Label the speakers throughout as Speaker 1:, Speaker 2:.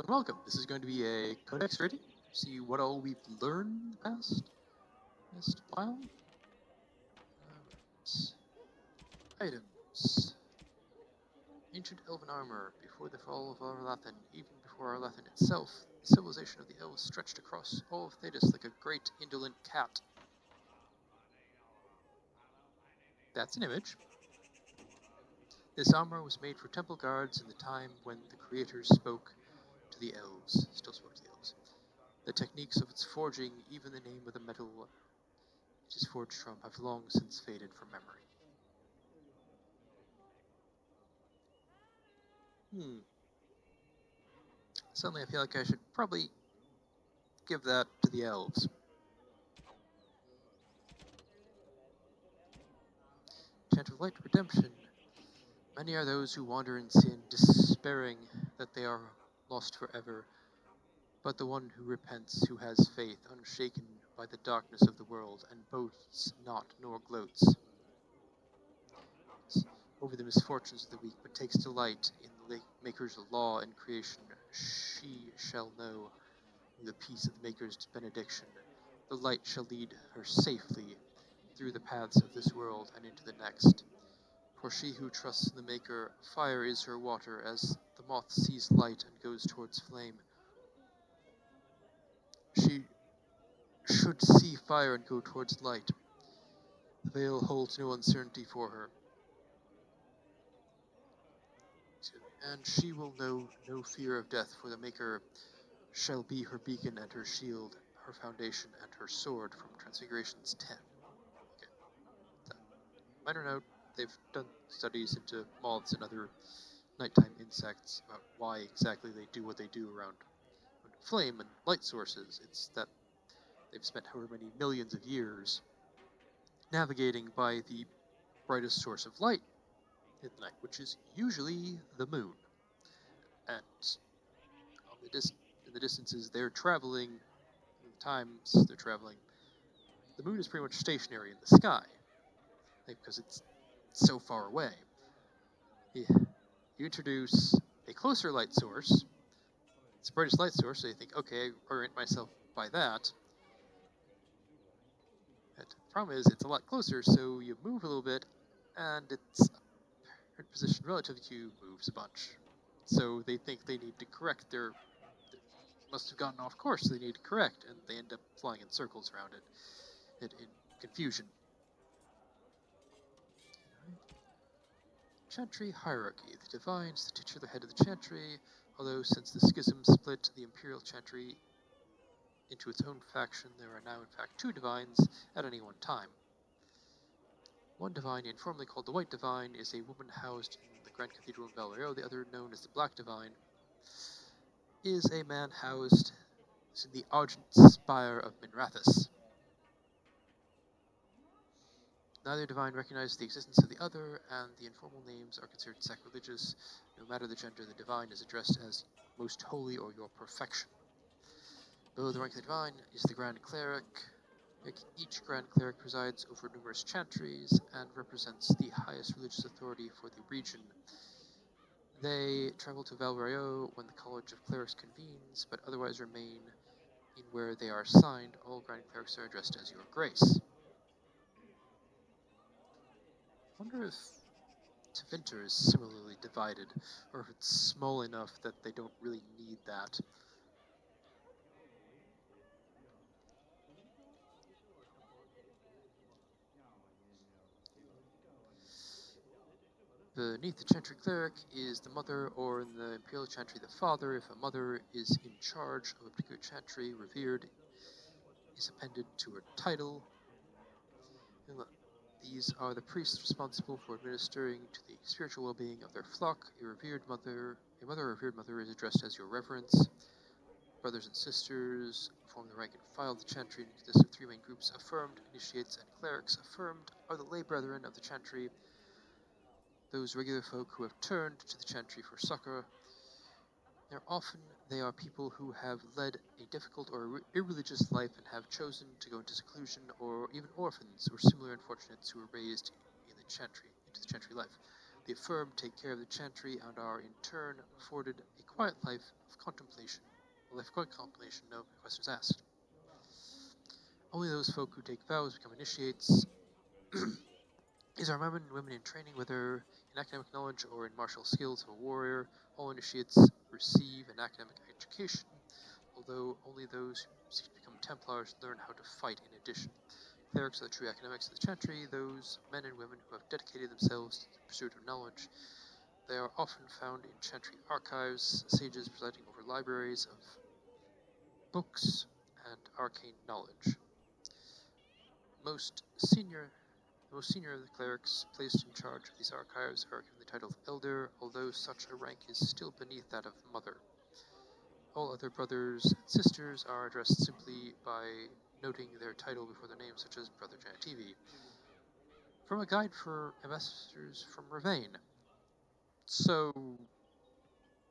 Speaker 1: Welcome. This is going to be a codex rating. See what all we've learned in the past while. Items. Ancient elven armor. Before the fall of Arlathan, even before Arlathan itself, the civilization of the elves stretched across all of Thedas like a great indolent cat. That's an image. This armor was made for temple guards in the time when the creators still spoke to the elves. The techniques of its forging, even the name of the metal it is forged from, have long since faded from memory. Suddenly I feel like I should probably give that to the elves. Chant of Light Redemption. Many are those who wander in sin, despairing that they are lost forever. But the one who repents, who has faith, unshaken by the darkness of the world, and boasts not nor gloats over the misfortunes of the weak, but takes delight in the Maker's law and creation, she shall know the peace of the Maker's benediction. The light shall lead her safely through the paths of this world and into the next. For she who trusts in the Maker, fire is her water, as the moth sees light and goes towards flame. She should see fire and go towards light. The veil holds no uncertainty for her. And she will know no fear of death, for the Maker shall be her beacon and her shield, her foundation and her sword, from Transfigurations 10. Okay. So, minor note, they've done studies into moths and other nighttime insects about why exactly they do what they do around flame and light sources. It's that they've spent however many millions of years navigating by the brightest source of light in the night, which is usually the moon. And on in the distances they're traveling, the times they're traveling, the moon is pretty much stationary in the sky, because it's so far away. You introduce a closer light source, it's the brightest light source, so you think, okay, I orient myself by that. But the problem is, it's a lot closer, so you move a little bit, and its position relative to you moves a bunch. So they think they need to correct they must have gotten off course, they need to correct, and they end up flying in circles around it in confusion. Chantry hierarchy. The divines, the teacher, the head of the chantry, although since the schism split the imperial chantry into its own faction, there are now in fact two divines at any one time. One divine, informally called the White Divine, is a woman housed in the Grand Cathedral in Valero. The other, known as the Black Divine, is a man housed in the Argent Spire of Minrathous. Neither divine recognizes the existence of the other, and the informal names are considered sacrilegious. No matter the gender, the divine is addressed as Most Holy or Your Perfection. Below the rank of the divine is the Grand Cleric. Each Grand Cleric presides over numerous chantries and represents the highest religious authority for the region. They travel to Valrayo when the College of Clerics convenes, but otherwise remain in where they are assigned. All Grand Clerics are addressed as Your Grace. I wonder if Tevinter is similarly divided, or if it's small enough that they don't really need that. Beneath the Chantry Cleric is the Mother, or in the Imperial Chantry, the Father. If a Mother is in charge of a particular chantry, revered is appended to her title. These are the priests responsible for administering to the spiritual well-being of their flock. A mother or revered mother is addressed as Your Reverence. Brothers and sisters form the rank and file of the chantry and consists of three main groups: affirmed, initiates, and clerics. Affirmed are the lay brethren of the chantry, those regular folk who have turned to the chantry for succor. They are people who have led a difficult or irreligious life and have chosen to go into seclusion, or even orphans or similar unfortunates who were raised in the chantry, into the chantry life. The affirmed take care of the chantry and are in turn afforded a quiet life of contemplation. A life of quiet contemplation, no questions asked. Only those folk who take vows become initiates. These are men and women in training, whether in academic knowledge or in martial skills of a warrior. All initiates receive an academic education, although only those who seek to become Templars learn how to fight in addition. Clerics are the true academics of the chantry, those men and women who have dedicated themselves to the pursuit of knowledge. They are often found in chantry archives, sages presiding over libraries of books and arcane knowledge. The most senior of the clerics placed in charge of these archives are given the title of Elder, although such a rank is still beneath that of Mother. All other brothers and sisters are addressed simply by noting their title before their name, such as Brother Janativi. From a guide for ambassadors from Ravain. So,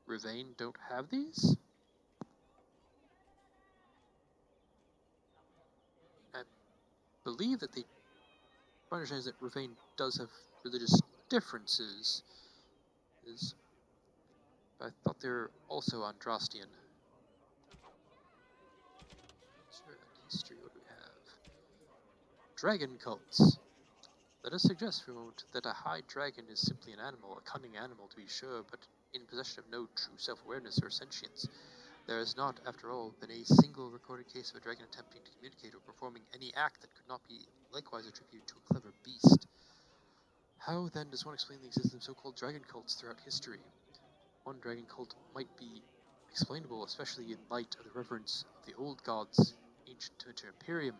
Speaker 1: Ravain don't have these? I believe that my understanding is that Ravain does have religious differences, but I thought they were also Andrastian. History, what do we have? Dragon cults. Let us suggest for a moment that a high dragon is simply an animal, a cunning animal to be sure, but in possession of no true self-awareness or sentience. There has not, after all, been a single recorded case of a dragon attempting to communicate or performing any act that could not be likewise attributed to a clever beast. How, then, does one explain the existence of so-called dragon cults throughout history? One dragon cult might be explainable, especially in light of the reverence of the old gods, ancient to Imperium.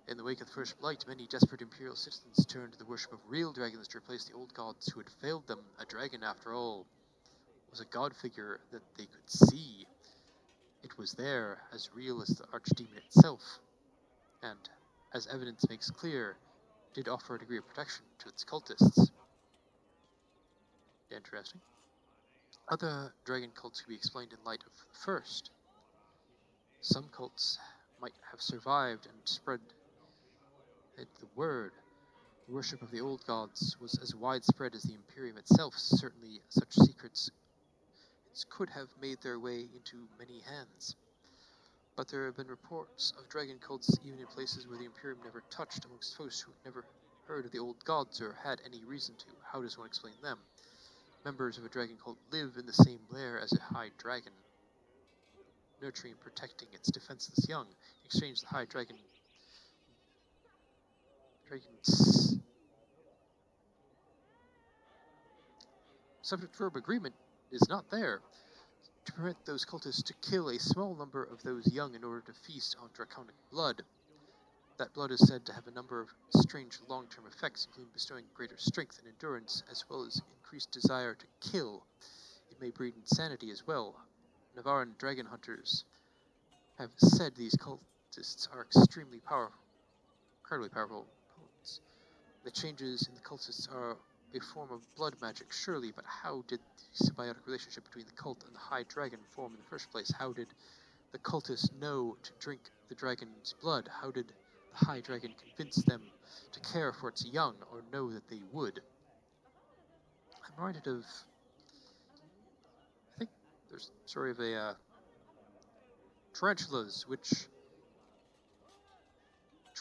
Speaker 1: In the wake of the First Blight, many desperate imperial citizens turned to the worship of real dragons to replace the old gods who had failed them. A dragon, after all, was a god figure that they could see. It was there, as real as the archdemon itself, and, as evidence makes clear, did offer a degree of protection to its cultists. Interesting. Other dragon cults could be explained in light of the first. Some cults might have survived and spread the word. The worship of the old gods was as widespread as the Imperium itself. Certainly such secrets could have made their way into many hands. But there have been reports of dragon cults even in places where the Imperium never touched, amongst folks who had never heard of the old gods or had any reason to. How does one explain them? Members of a dragon cult live in the same lair as a high dragon, nurturing and protecting its defenseless young. In exchange, the high dragon's subject verb agreement is not there to permit those cultists to kill a small number of those young in order to feast on draconic blood. That blood is said to have a number of strange long-term effects, including bestowing greater strength and endurance, as well as increased desire to kill. It may breed insanity as well. Navaran dragon hunters have said these cultists are incredibly powerful opponents. The changes in the cultists are a form of blood magic, surely, but how did the symbiotic relationship between the cult and the high dragon form in the first place? How did the cultists know to drink the dragon's blood? How did the high dragon convince them to care for its young, or know that they would? I'm reminded of, I think there's a story of tarantulas, which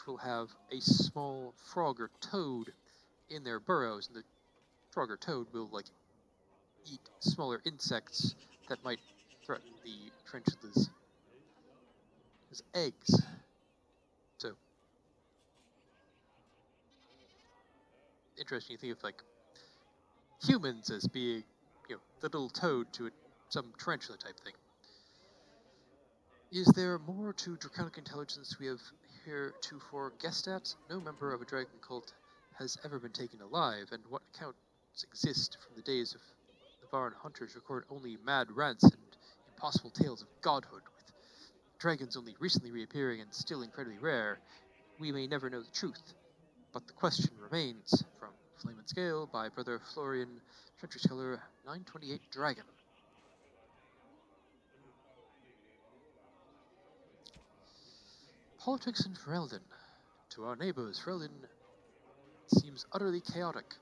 Speaker 1: will have a small frog or toad in their burrows, and the frog or toad will eat smaller insects that might threaten the tarantula's eggs. So interesting. You think of humans as being, the little toad to some tarantula type thing. Is there more to draconic intelligence we have heretofore guessed at? No member of a dragon cult has ever been taken alive, and what accounts exist from the days of Navaran hunters record only mad rants and impossible tales of godhood, with dragons only recently reappearing and still incredibly rare. We may never know the truth, but the question remains. From Flame and Scale by Brother Florian, Treachery Scholar 928 Dragon. Politics in Ferelden. To our neighbors, Ferelden seems utterly chaotic.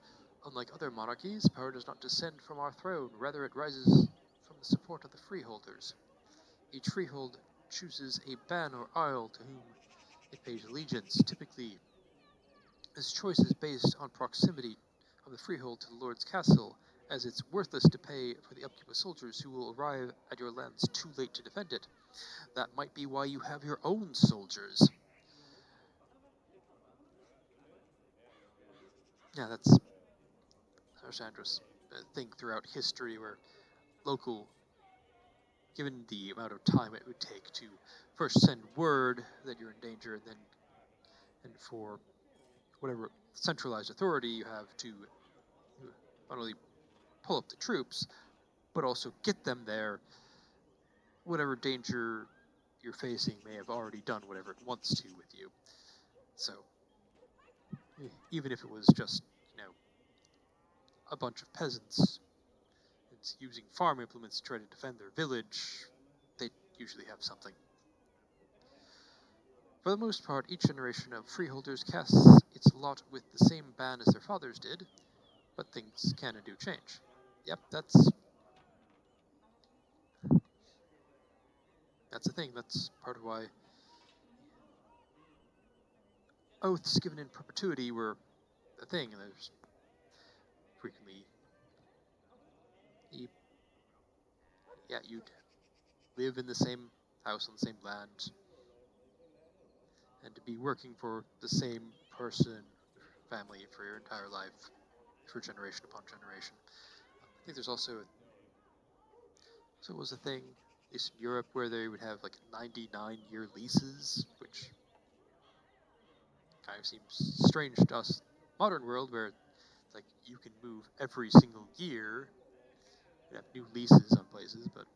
Speaker 1: Unlike other monarchies, power does not descend from our throne, rather it rises from the support of the freeholders. Each freehold chooses a ban or isle to whom it pays allegiance. Typically, this choice is based on proximity of the freehold to the lord's castle, as it's worthless to pay for the upkeep of soldiers who will arrive at your lands too late to defend it. That might be why you have your own soldiers. Yeah, that's Sandra's thing throughout history, where local, given the amount of time it would take to first send word that you're in danger, and for whatever centralized authority you have to not only pull up the troops, but also get them there, whatever danger you're facing may have already done whatever it wants to with you. So, even if it was just, a bunch of peasants it's using farm implements to try to defend their village, they usually have something. For the most part, each generation of freeholders casts its lot with the same ban as their fathers did, but things can and do change. Yep, that's a thing. That's part of why oaths given in perpetuity were a thing. And there's frequently, you'd live in the same house on the same land, and to be working for the same person, family for your entire life, for generation upon generation. I think there's also it was a thing, at least in Europe, where they would have like 99-year leases, which kind of seems strange to us modern world, where it's like you can move every single year, you have new leases on places, but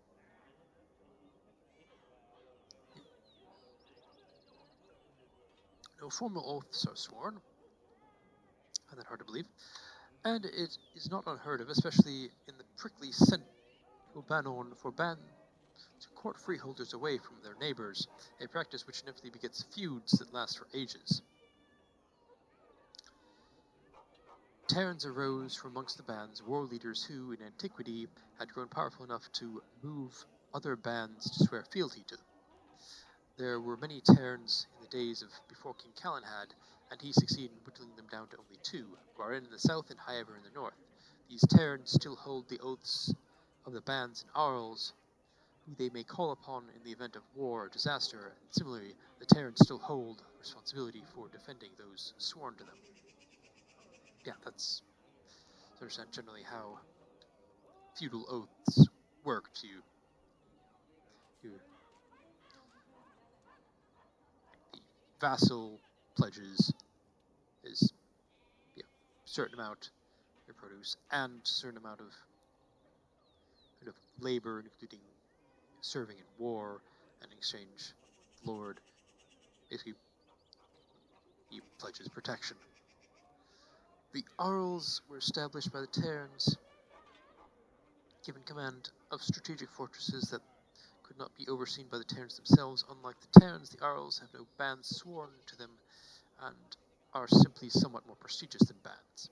Speaker 1: no formal oaths are sworn. I find that hard to believe. And it is not unheard of, especially in the prickly Banon, for ban to court freeholders away from their neighbors, a practice which inevitably begets feuds that last for ages. Terns arose from amongst the bands, war leaders who, in antiquity, had grown powerful enough to move other bands to swear fealty to them. There were many Terns in the days of before King Calanhad, and he succeeded in whittling them down to only two, Gwarin in the south and Hyaver in the north. These Terns still hold the oaths of the bands and Arls, who they may call upon in the event of war or disaster, and similarly, the Terns still hold responsibility for defending those sworn to them. Yeah, that's to understand generally how feudal oaths work to the vassal pledges is a certain amount of produce and a certain amount of labor, including serving in war, and in exchange, the Lord basically he pledges protection. The Arls were established by the Terns, given command of strategic fortresses that could not be overseen by the Terns themselves. Unlike the Terns, the Arls have no bands sworn to them and are simply somewhat more prestigious than bands.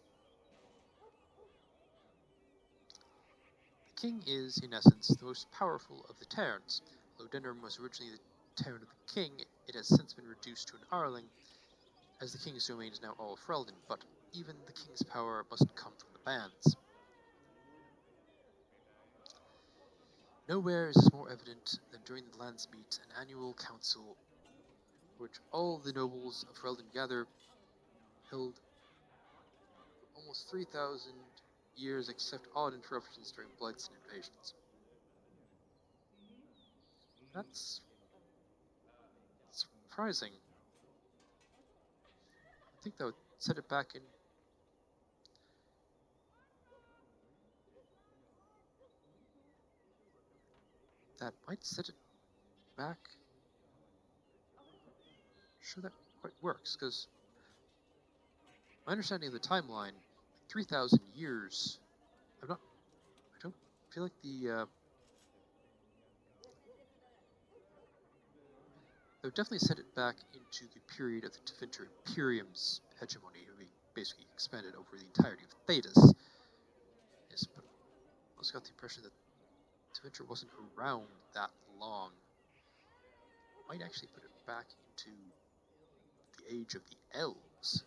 Speaker 1: The king is, in essence, the most powerful of the Terns. Although Denerim was originally the Terran of the king, it has since been reduced to an Arling, as the king's domain is now all of Ferelden, but even the king's power must come from the bands. Nowhere is this more evident than during the Landsmeet, an annual council which all the nobles of Ferelden gather, held for almost 3,000 years except odd interruptions during blights and invasions. That's surprising. I think that would set it back in. That might set it back. Sure, that quite works, because my understanding of the timeline, 3,000 years. I don't feel like that would definitely set it back into the period of the Tevinter Imperium's hegemony. basically expanded over the entirety of Thedas. Yes, but I also got the impression that Tevinter wasn't around that long. Might actually put it back into the age of the elves.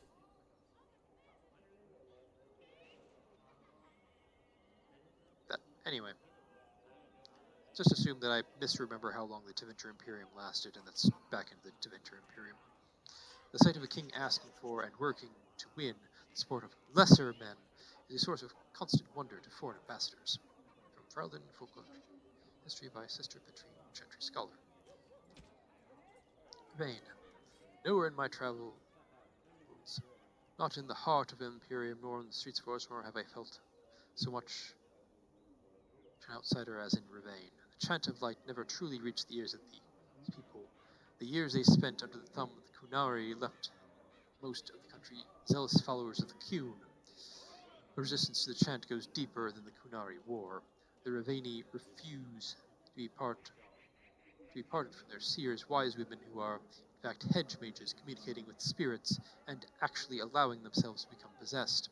Speaker 1: That anyway. Just assume that I misremember how long the Tevinter Imperium lasted, and that's back into the Tevinter Imperium. The sight of a king asking for and working to win the support of lesser men is a source of constant wonder to foreign ambassadors. From Ferelden Folklore History by Sister Petrine, Gentry Scholar. Vain. Nowhere in my travels, not in the heart of Imperium, nor in the streets of Orzammar, have I felt so much an outsider as in Rivain. The chant of light never truly reached the ears of these people. The years they spent under the thumb of the Kunari left most of the country zealous followers of the Qun. The resistance to the chant goes deeper than the Kunari War. The Rivaini refuse to be parted from their seers, wise women who are, in fact, hedge mages communicating with spirits and actually allowing themselves to become possessed.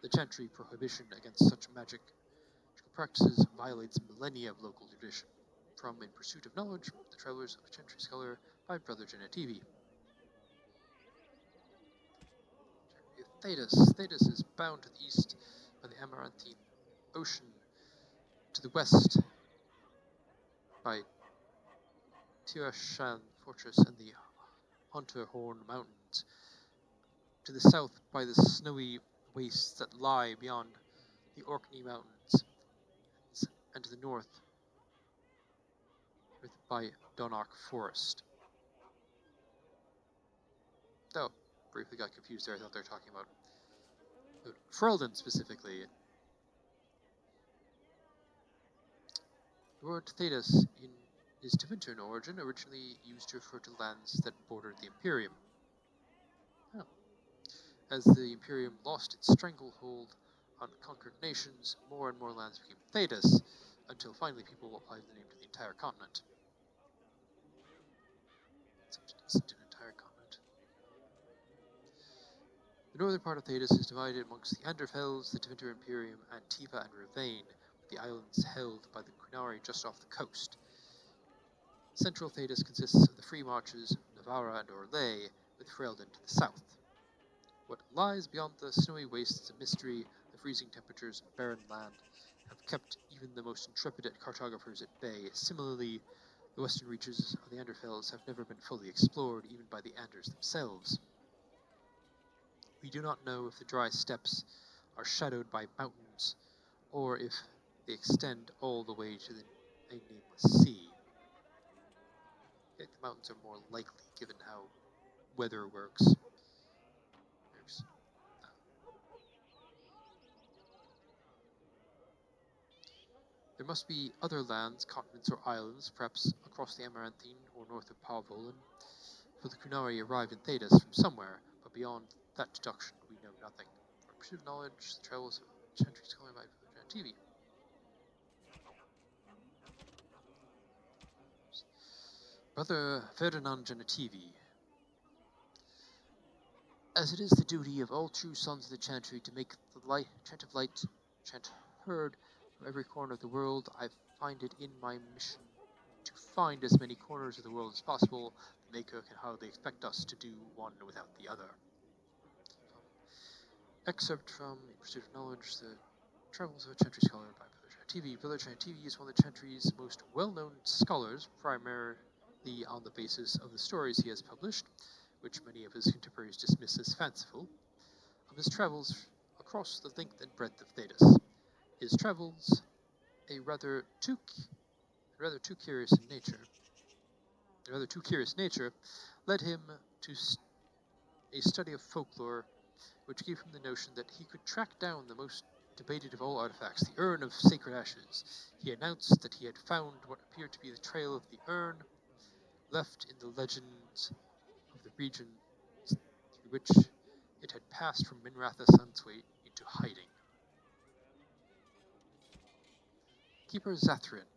Speaker 1: The chantry prohibition against such magic practices violates millennia of local tradition. From In Pursuit of Knowledge, The Travelers of Gentry Scholar by Brother Genetivi. Thedas is bound to the east by the Amaranthine Ocean, to the west by Tirashan Fortress and the Hunterhorn Mountains, to the south by the snowy wastes that lie beyond the Orkney Mountains, and to the north by Donark Forest. Oh, briefly got confused there. I thought they were talking about Ferelden specifically. The word Thedas is Tevinter in origin, originally used to refer to lands that bordered the Imperium. Oh. As the Imperium lost its stranglehold on conquered nations, more and more lands became Thedas, until finally people applied the name to the entire continent. Except it isn't an entire continent. The northern part of Thedas is divided amongst the Anderfells, the Tevinter Imperium, Antiva, and Rivain, with the islands held by the Kunari just off the coast. Central Thedas consists of the free marches, Navara and Orlais, with Ferelden to the south. What lies beyond the snowy wastes is a mystery. The freezing temperatures and barren land have kept even the most intrepid cartographers at bay. Similarly, the western reaches of the Anderfells have never been fully explored, even by the Anders themselves. We do not know if the dry steppes are shadowed by mountains, or if they extend all the way to a nameless sea. I think the mountains are more likely, given how weather works. There must be other lands, continents, or islands, perhaps across the Amaranthine or north of Parvolan, for the Kunari arrived in Thedas from somewhere, but beyond that deduction we know nothing. For pursuit of knowledge, the travels of Gentry Scholar by TV. Brother Ferdinand Genetivi. As it is the duty of all true sons of the Chantry to make the chant of light chant heard from every corner of the world, I find it in my mission to find as many corners of the world as possible. The Maker can hardly expect us to do one without the other. Excerpt from In Pursuit of Knowledge, The Travels of a Chantry Scholar by Brother Genetivi. Brother Genetivi is one of the Chantry's most well-known scholars, primarily on the basis of the stories he has published, which many of his contemporaries dismiss as fanciful, of his travels across the length and breadth of Thedas. His travels, rather too curious nature, led him to a study of folklore, which gave him the notion that he could track down the most debated of all artifacts, the Urn of Sacred Ashes. He announced that he had found what appeared to be the trail of the urn, left in the legends of the region through which it had passed from Minratha Sunsway into hiding. Keeper Zathrin.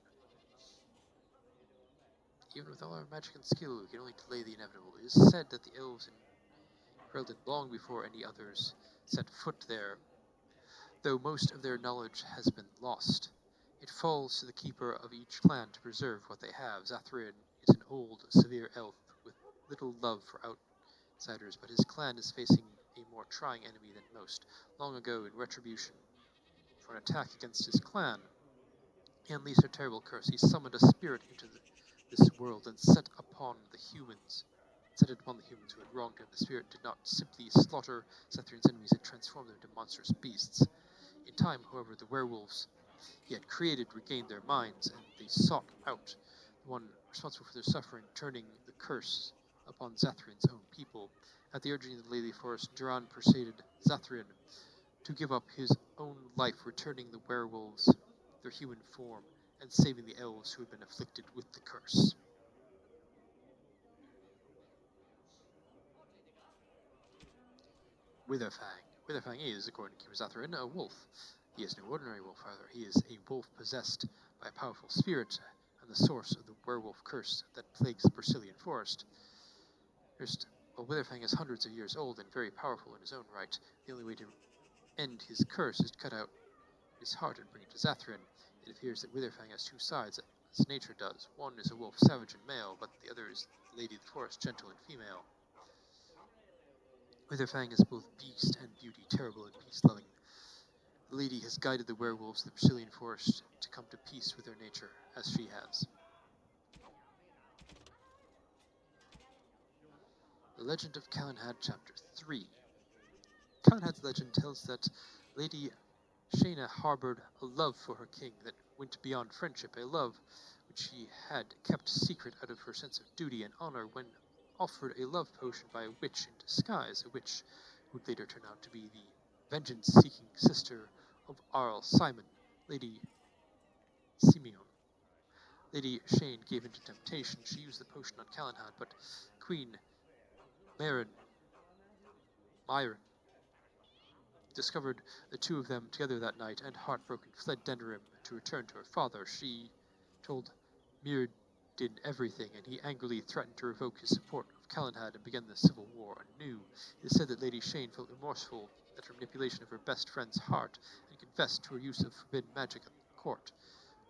Speaker 1: Even with all our magic and skill, we can only delay the inevitable. It is said that the elves in Ferelden, long before any others, set foot there, though most of their knowledge has been lost. It falls to the keeper of each clan to preserve what they have. Zathrin is an old, severe elf with little love for outsiders, but his clan is facing a more trying enemy than most. Long ago, in retribution for an attack against his clan, he unleashed a terrible curse. He summoned a spirit into this world and set it upon the humans who had wronged him. The spirit did not simply slaughter Zathrin's enemies, it transformed them into monstrous beasts. In time, however, the werewolves he had created regained their minds, and they sought out the one responsible for their suffering, turning the curse upon Zathrin's own people. At the urging of the Lady Forest, Duran persuaded Zathrin to give up his own life, returning the werewolves their human form, and saving the elves who had been afflicted with the curse. Witherfang. Witherfang is, according to King Zathrin, a wolf. He is no ordinary wolf, however. He is a wolf possessed by a powerful spirit, and the source of the werewolf curse that plagues the Princeling forest. First, while Witherfang is hundreds of years old and very powerful in his own right, the only way to end his curse is to cut out his heart and bring it to Zathrin. It appears that Witherfang has two sides, as nature does. One is a wolf, savage and male, but the other is the Lady of the Forest, gentle and female. Witherfang is both beast and beauty, terrible and peace-loving. The lady has guided the werewolves of the Princeling forest to come to peace with their nature, as she has. The Legend of Calenhad, Chapter 3. Calenhad's legend tells that Lady Shayna harbored a love for her king that went beyond friendship, a love which she had kept secret out of her sense of duty and honor when offered a love potion by a witch in disguise, a witch who would later turn out to be the vengeance-seeking sister of Arl Simon, Lady Simeon. Lady Shane gave in to temptation. She used the potion on Calenhad, but Queen Myron discovered the two of them together that night, and heartbroken fled Denerim to return to her father. She told Mirrodin everything, and he angrily threatened to revoke his support of Calenhad and begin the civil war anew. It is said that Lady Shane felt remorseful at her manipulation of her best friend's heart, and confessed to her use of forbidden magic at court.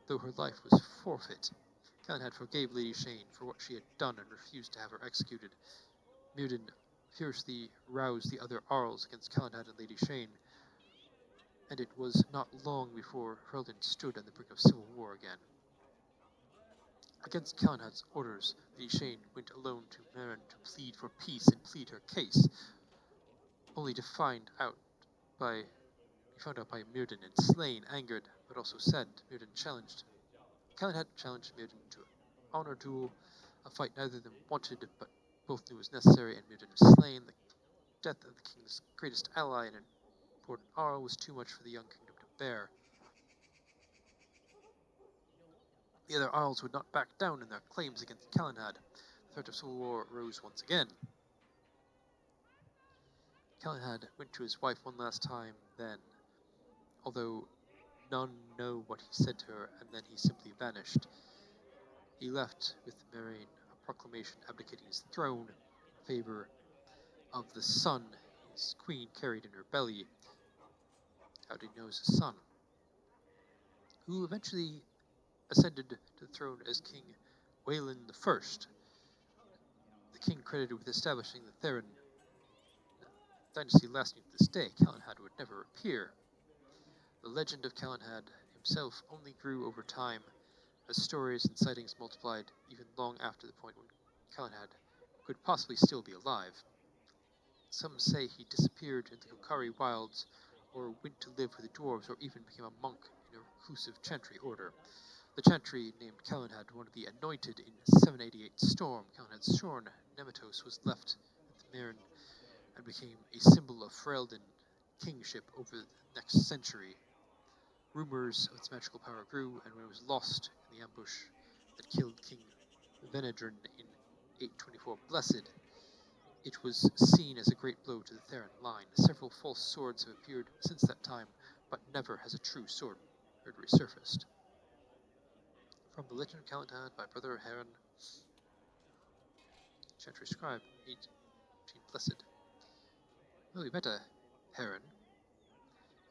Speaker 1: Though her life was forfeit, Calenhad forgave Lady Shane for what she had done and refused to have her executed. Mirrodin fiercely roused the other Arls against Calenhad and Lady Shane, and it was not long before Herldin stood on the brink of civil war again. Against Calenhad's orders, Lady Shane went alone to Merrin to plead for peace and plead her case, only to be found out by Mirrodin and slain. Angered, but also saddened, Calenhad challenged Mirrodin to an honor duel, a fight neither of them wanted, but both knew was necessary, and Mirrodin was slain. The death of the king's greatest ally and important Arl was too much for the young kingdom to bear. The other Arls would not back down in their claims against Calenhad. The threat of civil war rose once again. Calenhad went to his wife one last time then, although none know what he said to her, and then he simply vanished. He left with Merrin a proclamation abdicating his throne in favor of the son his queen carried in her belly. How did he know his son? Who eventually ascended to the throne as King Waylon I, the king credited with establishing the Theron dynasty lasting to this day. Calenhad would never appear. The legend of Calenhad himself only grew over time, as stories and sightings multiplied even long after the point when Calenhad could possibly still be alive. Some say he disappeared in the Kokari wilds, or went to live with the dwarves, or even became a monk in a reclusive chantry order. The chantry named Calenhad one of the anointed in 788 Storm. Calenhad's shorn Nemetos was left at the Merin and became a symbol of Ferelden kingship over the next century. Rumors of its magical power grew, and when it was lost in the ambush that killed King Venedrin in 824 Blessed, it was seen as a great blow to the Theron line. Several false swords have appeared since that time, but never has a true sword resurfaced. From the Legend of Calenhad by Brother Heron, Chantry Scribe, 18 Blessed. Well, we met a Heron,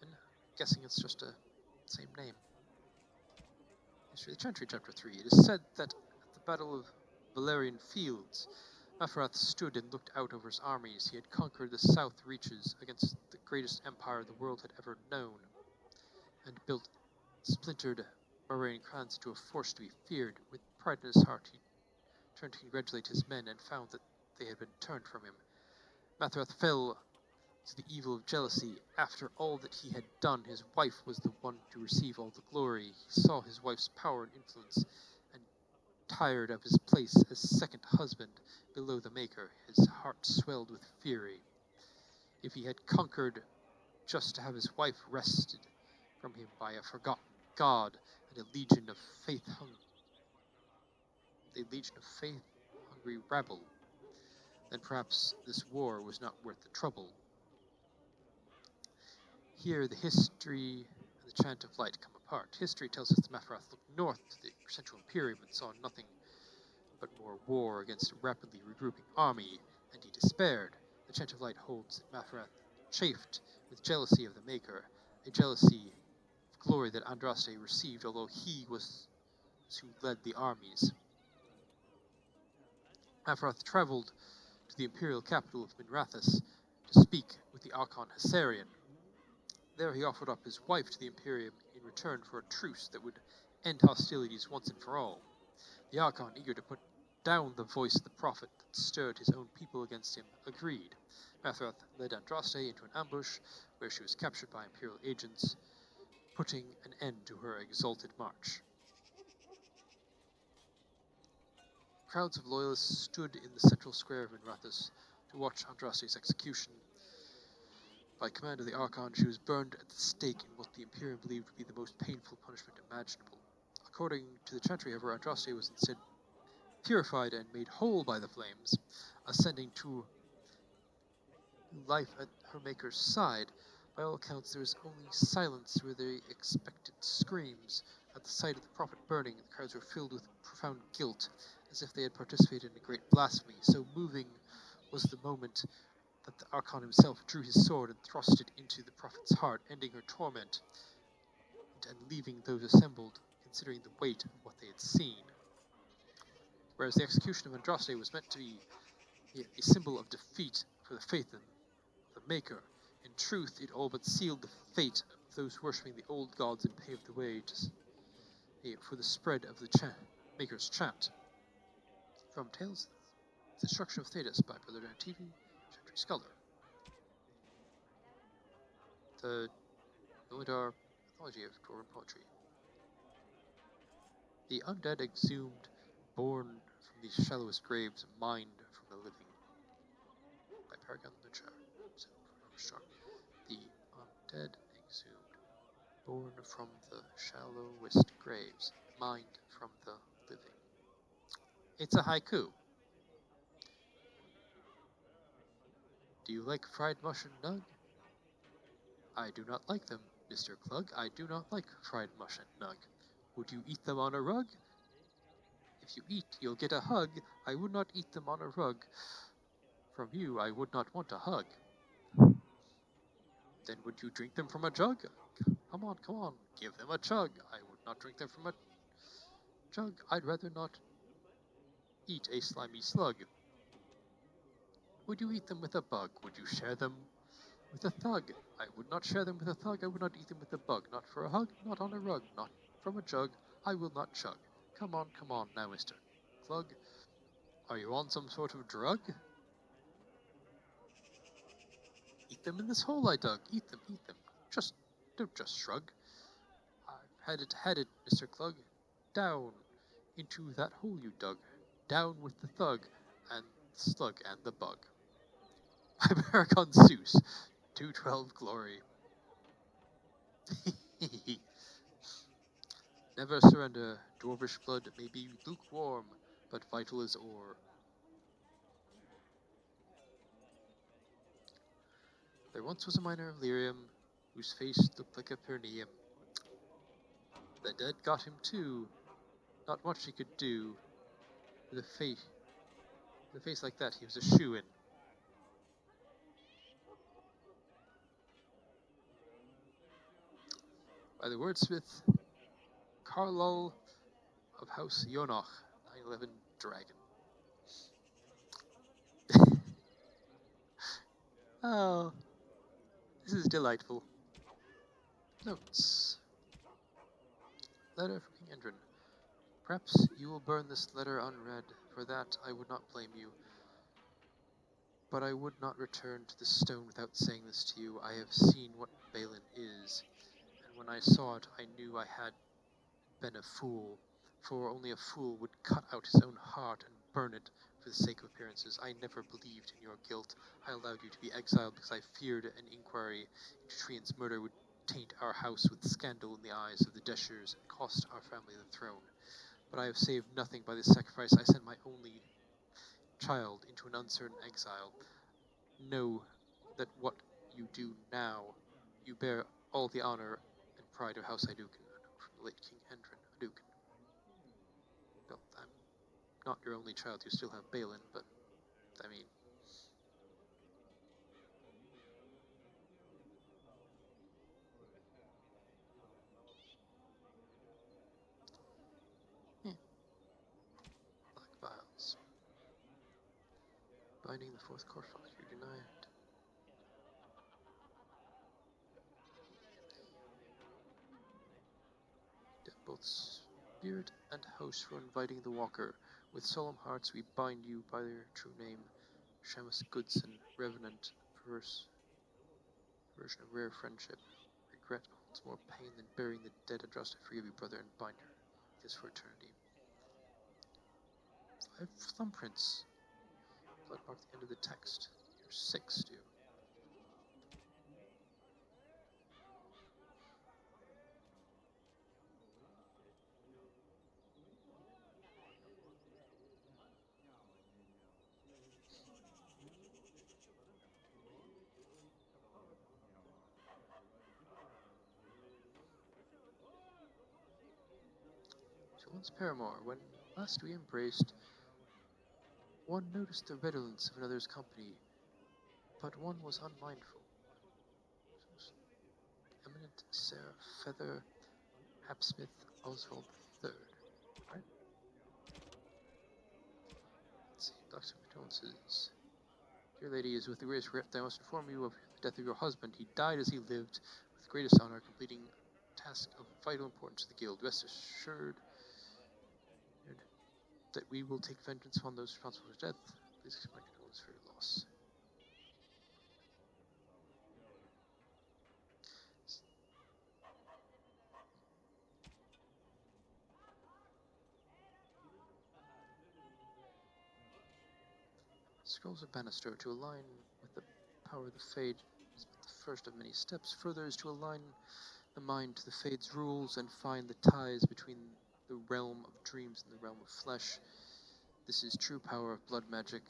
Speaker 1: and guessing it's just a same name. History of the Chantry, Chapter 3. It is said that at the Battle of Valerian Fields, Mafrath stood and looked out over his armies. He had conquered the south reaches against the greatest empire the world had ever known, and built splintered Moravian clans into a force to be feared. With pride in his heart, he turned to congratulate his men and found that they had been turned from him. Mathrath fell to the evil of jealousy. After all that he had done, his wife was the one to receive all the glory. He saw his wife's power and influence, and tired of his place as second husband below the Maker, his heart swelled with fury. If he had conquered just to have his wife wrested from him by a forgotten god and a legion of faith-hungry rabble, then perhaps this war was not worth the trouble. Here the history and the chant of light come apart. History tells us that Mafrath looked north to the Central Imperium and saw nothing but more war against a rapidly regrouping army, and he despaired. The chant of light holds that Mafrath chafed with jealousy of the Maker, a jealousy of glory that Andraste received, although he was who led the armies. Mafrath traveled to the imperial capital of Minrathous to speak with the Archon Hessarian. There he offered up his wife to the Imperium in return for a truce that would end hostilities once and for all. The Archon, eager to put down the voice of the prophet that stirred his own people against him, agreed. Mafrath led Andraste into an ambush, where she was captured by Imperial agents, putting an end to her exalted march. Crowds of loyalists stood in the central square of Minrathous to watch Andraste's execution. By command of the Archon, she was burned at the stake in what the Imperium believed to be the most painful punishment imaginable. According to the Chantry, however, Andraste was instead purified and made whole by the flames, ascending to life at her Maker's side. By all accounts, there was only silence where they expected screams. At the sight of the prophet burning, the crowds were filled with profound guilt, as if they had participated in a great blasphemy. So moving was the moment that the Archon himself drew his sword and thrust it into the prophet's heart, ending her torment, and leaving those assembled considering the weight of what they had seen. Whereas the execution of Andraste was meant to be a symbol of defeat for the faith of the Maker, in truth it all but sealed the fate of those worshipping the old gods and paved the way for the spread of the Maker's chant. From Tales of the Destruction of Thetis by Brother Dan TV, Chantry Scholar. The Noidar Mythology of Dwarven Poetry. The undead exhumed, born from the shallowest graves, mined from the living. By Paragon Luchar. The undead exhumed, born from the shallowest graves, mined from the living. It's a haiku. Do you like fried mush and nug? I do not like them, Mr. Clug. I do not like fried mush and nug. Would you eat them on a rug? If you eat, you'll get a hug. I would not eat them on a rug. From you, I would not want a hug. Then would you drink them from a jug? Come on, give them a chug. I would not drink them from a jug. I'd rather not eat a slimy slug. Would you eat them with a bug? Would you share them with a thug? I would not share them with a thug. I would not eat them with a bug. Not for a hug, not on a rug, not from a jug. I will not chug. Come on now, Mr. Clug. Are you on some sort of drug? Eat them in this hole I dug. Eat them. Don't just shrug. I've had it, Mr. Clug. Down into that hole you dug. Down with the thug, and the slug, and the bug. By Paragon Zeus, 212 Glory. Never surrender. Dwarvish blood may be lukewarm, but vital as ore. There once was a miner of Lyrium, whose face looked like a perineum. The dead got him too. Not much he could do. With a face like that, he was a shoo-in. by the wordsmith Carlol of House Yonoch, 911 Dragon. Oh, this is delightful. Notes. Letter from King Endrin. Perhaps you will burn this letter unread. For that I would not blame you. But I would not return to the stone without saying this to you. I have seen what Balin is, and when I saw it, I knew I had been a fool, for only a fool would cut out his own heart and burn it for the sake of appearances. I never believed in your guilt. I allowed you to be exiled because I feared an inquiry into Trian's murder would taint our house with scandal in the eyes of the Deshers and cost our family the throne. But I have saved nothing by this sacrifice. I sent my only child into an uncertain exile. Know that what you do now, you bear all the honor and pride of House Iduken, from the late King Hendrin Iduken. Well, I'm not your only child, you still have Balin, but, I mean... Black Vials. Binding the fourth Corfox, you denied. Both spirit and host for inviting the walker. With solemn hearts we bind you by their true name, Shamus Goodson, revenant, perverse version of rare friendship. Regret holds more pain than burying the dead. And trust I forgive you, brother, and bind her this for eternity. 5 thumbprints. Blood mark the end of the text. Here's 6 do. So once paramour, when last we embraced, one noticed the redolence of another's company, but one was unmindful. Eminent Sarah Feather, Hapsmith Oswald III. Right? Let's see. Dr. Jones Dear lady, as with the greatest regret, I must inform you of the death of your husband. He died as he lived, with the greatest honor, completing a task of vital importance to the guild. Rest assured that we will take vengeance upon those responsible for his death. Please accept my condolences for your loss. Scrolls of Bannister. To align with the power of the Fade is but the first of many steps. Further is to align the mind to the Fade's rules and find the ties between the realm of dreams and the realm of flesh. This is true power of blood magic.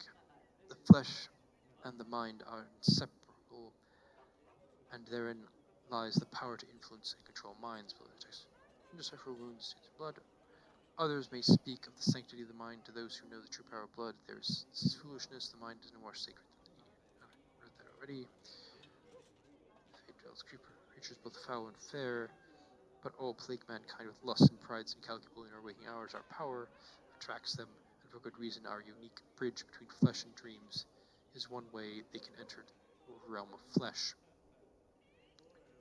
Speaker 1: The flesh and the mind are inseparable, and therein lies the power to influence and control minds. Decipher wounds to blood. Others may speak of the sanctity of the mind to those who know the true power of blood. This is foolishness. The mind is no more sacred than the knee. I've read that already. Fate dwells creatures both foul and fair, but all plague mankind with lusts and prides incalculable in our waking hours. Our power attracts them, and for good reason. Our unique bridge between flesh and dreams is one way they can enter the realm of flesh.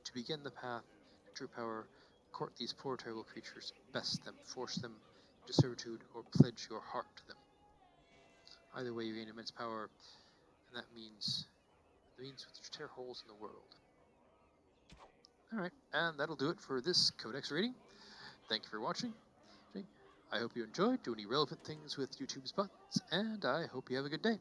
Speaker 1: To begin the path to true power, court these poor terrible creatures, best them, force them into servitude, or pledge your heart to them. Either way, you gain immense power, and that means which tear holes in the world. Alright, and that'll do it for this Codex reading. Thank you for watching. I hope you enjoyed, do any relevant things with YouTube's buttons, and I hope you have a good day.